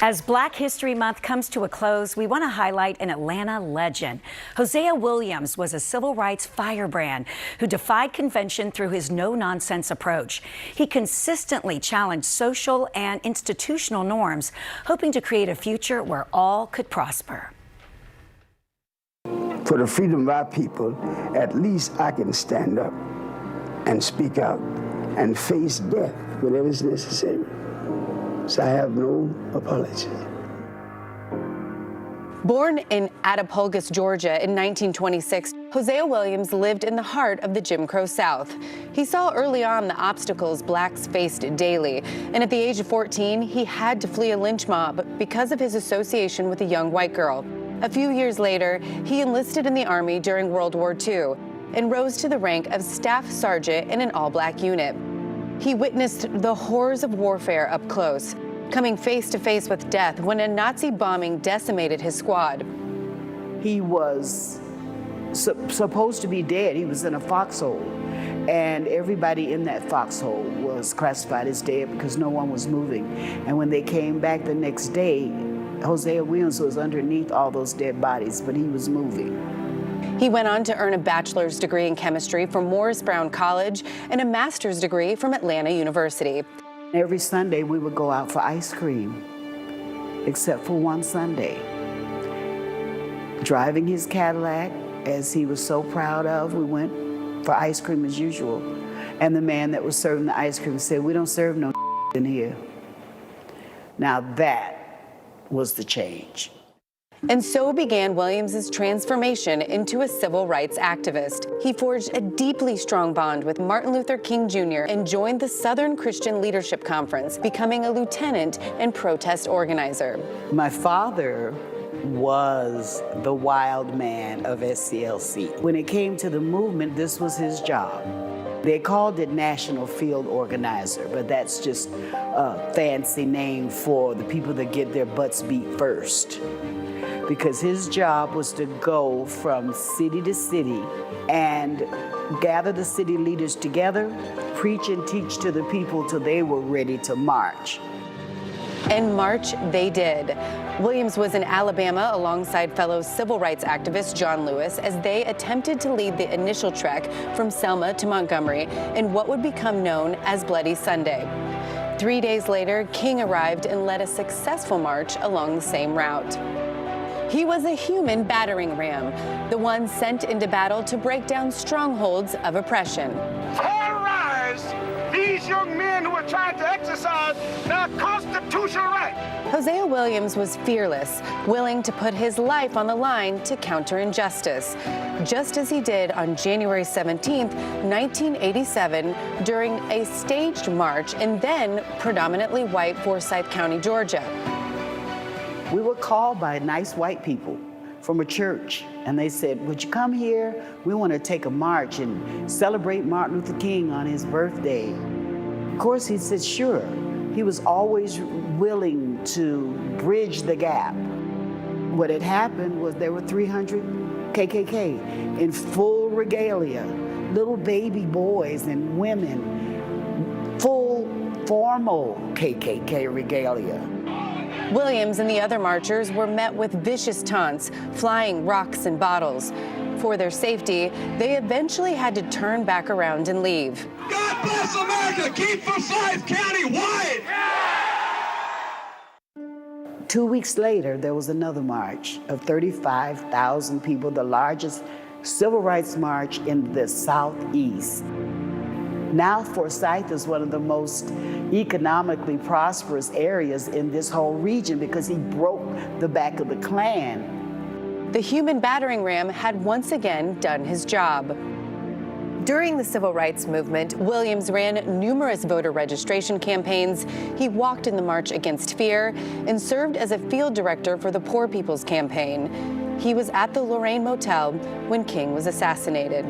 As Black History Month comes to a close, we want to highlight an Atlanta legend. Hosea Williams was a civil rights firebrand who defied convention through his no-nonsense approach. He consistently challenged social and institutional norms, hoping to create a future where all could prosper. For the freedom of our people, at least I can stand up and speak out and face death whenever it's necessary. So I have no apology. Born in Attapulgis, Georgia in 1926, Hosea Williams lived in the heart of the Jim Crow South. He saw early on the obstacles blacks faced daily, and at the age of 14, he had to flee a lynch mob because of his association with a young white girl. A few years later, he enlisted in the Army during World War II and rose to the rank of Staff Sergeant in an all-black unit. He witnessed the horrors of warfare up close, coming face to face with death when a Nazi bombing decimated his squad. He was supposed to be dead. He was in a foxhole, and everybody in that foxhole was classified as dead because no one was moving. And when they came back the next day, Hosea Williams was underneath all those dead bodies, but he was moving. He went on to earn a bachelor's degree in chemistry from Morris Brown College and a master's degree from Atlanta University. Every Sunday we would go out for ice cream, except for one Sunday. Driving his Cadillac, as he was so proud of, we went for ice cream as usual. And the man that was serving the ice cream said, "We don't serve no in here." Now that was the change. And so began Williams's transformation into a civil rights activist. He forged a deeply strong bond with Martin Luther King Jr. and joined the Southern Christian Leadership Conference, becoming a lieutenant and protest organizer. My father was the wild man of SCLC. When it came to the movement, this was his job. They called it National Field Organizer, but that's just a fancy name for the people that get their butts beat first. Because his job was to go from city to city and gather the city leaders together, preach and teach to the people till they were ready to march. And march they did. Williams was in Alabama alongside fellow civil rights activist John Lewis as they attempted to lead the initial trek from Selma to Montgomery in what would become known as Bloody Sunday. 3 days later, King arrived and led a successful march along the same route. He was a human battering ram, the one sent into battle to break down strongholds of oppression. Terrorize these young men who are trying to exercise their constitutional right. Hosea Williams was fearless, willing to put his life on the line to counter injustice, just as he did on January 17, 1987, during a staged march in then predominantly white Forsyth County, Georgia. We were called by nice white people from a church, and they said, "Would you come here? We want to take a march and celebrate Martin Luther King on his birthday." Of course, he said, sure. He was always willing to bridge the gap. What had happened was there were 300 KKK in full regalia, little baby boys and women, full formal KKK regalia. Williams and the other marchers were met with vicious taunts, flying rocks and bottles. For their safety, they eventually had to turn back around and leave. God bless America. Keep Forsyth County white. 2 weeks later, there was another march of 35,000 people, the largest civil rights march in the Southeast. Now Forsyth is one of the most economically prosperous areas in this whole region because he broke the back of the Klan. The human battering ram had once again done his job. During the civil rights movement, Williams ran numerous voter registration campaigns. He walked in the March Against Fear and served as a field director for the Poor People's Campaign. He was at the Lorraine Motel when King was assassinated.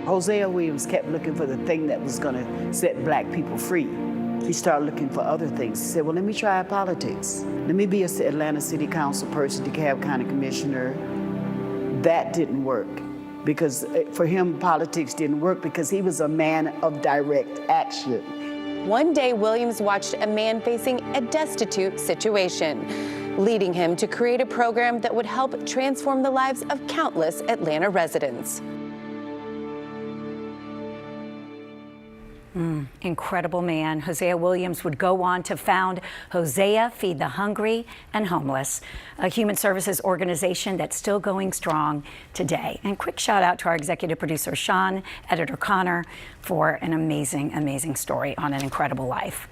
Hosea Williams kept looking for the thing that was going to set black people free. He started looking for other things. He said, well, let me try politics. Let me be an Atlanta City Council person, DeKalb County Commissioner. That didn't work because for him, politics didn't work because he was a man of direct action. One day, Williams watched a man facing a destitute situation, leading him to create a program that would help transform the lives of countless Atlanta residents. Incredible man. Hosea Williams would go on to found Hosea Feed the Hungry and Homeless, a human services organization that's still going strong today. And quick shout out to our executive producer, Sean, editor Connor, for an amazing, amazing story on an incredible life.